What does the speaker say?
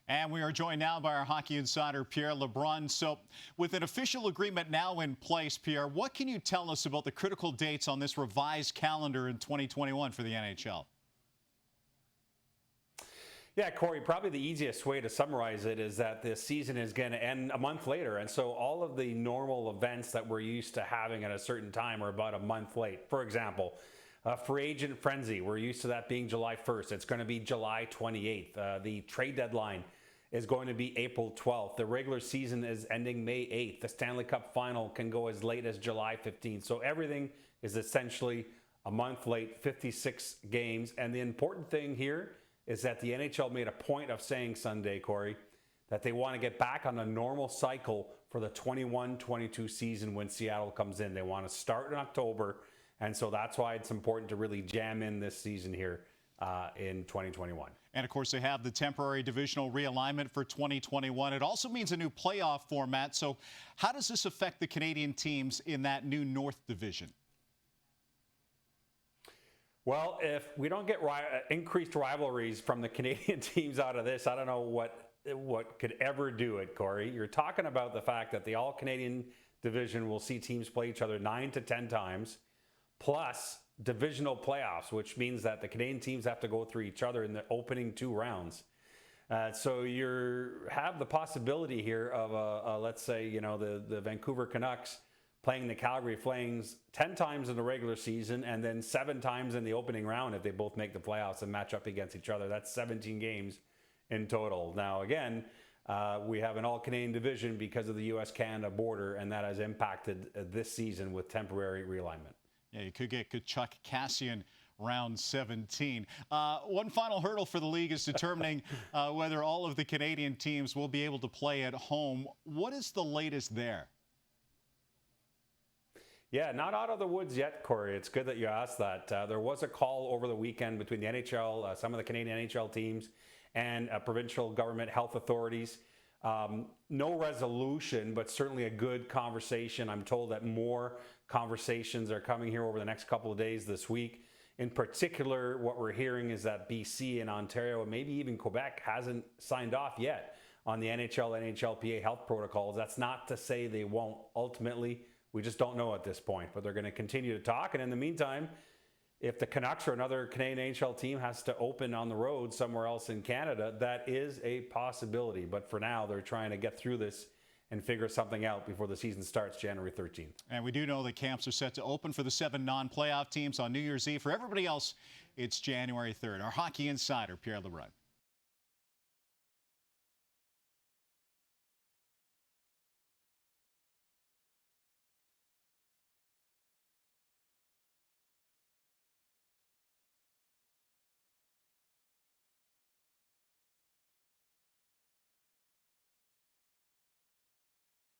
And we are joined now by our hockey insider, Pierre LeBrun. So with an official agreement now in place, Pierre, what can you tell us about the critical dates on this revised calendar in 2021 for the NHL? Yeah, Corey, probably the easiest way to summarize it is that this season is going to end a month later. And so all of the normal events that we're used to having at a certain time are about a month late. For example, free agent frenzy, we're used to that being July 1st. It's going to be July 28th. The trade deadline is going to be April 12th. The regular season is ending May 8th. The Stanley Cup final can go as late as July 15th. So everything is essentially a month late, 56 games. And the important thing here is that the NHL made a point of saying Sunday, Corey, that they want to get back on a normal cycle for the 21-22 season when Seattle comes in. They want to start in October, and so that's why it's important to really jam in this season here in 2021. And, of course, they have the temporary divisional realignment for 2021. It also means a new playoff format. So how does this affect the Canadian teams in that new North Division? Well, if we don't get increased rivalries from the Canadian teams out of this, I don't know what could ever do it, Corey. You're talking about the fact that the All-Canadian division will see teams play each other 9 to 10 times, plus divisional playoffs, which means that the Canadian teams have to go through each other in the opening 2 rounds. So you have the possibility here of, let's say, the Vancouver Canucks playing the Calgary Flames 10 times in the regular season and then 7 times in the opening round if they both make the playoffs and match up against each other. That's 17 games in total. Now, again, we have an all-Canadian division because of the U.S.-Canada border, and that has impacted this season with temporary realignment. Yeah, you could get Kachuk Kassian round 17. One final hurdle for the league is determining whether all of the Canadian teams will be able to play at home. What is the latest there? Yeah, not out of the woods yet, Corey. It's good that you asked that. There was a call over the weekend between the NHL, some of the Canadian NHL teams, and provincial government health authorities. No resolution, but certainly a good conversation. I'm told that more conversations are coming here over the next couple of days this week. In particular, what we're hearing is that BC and Ontario, and maybe even Quebec, hasn't signed off yet on the NHL and NHLPA health protocols. That's not to say they won't ultimately. We just don't know at this point, but they're going to continue to talk. And in the meantime, if the Canucks or another Canadian NHL team has to open on the road somewhere else in Canada, that is a possibility. But for now, they're trying to get through this and figure something out before the season starts January 13th. And we do know that camps are set to open for the 7 non-playoff teams on New Year's Eve. For everybody else, it's January 3rd. Our hockey insider, Pierre LeBrun.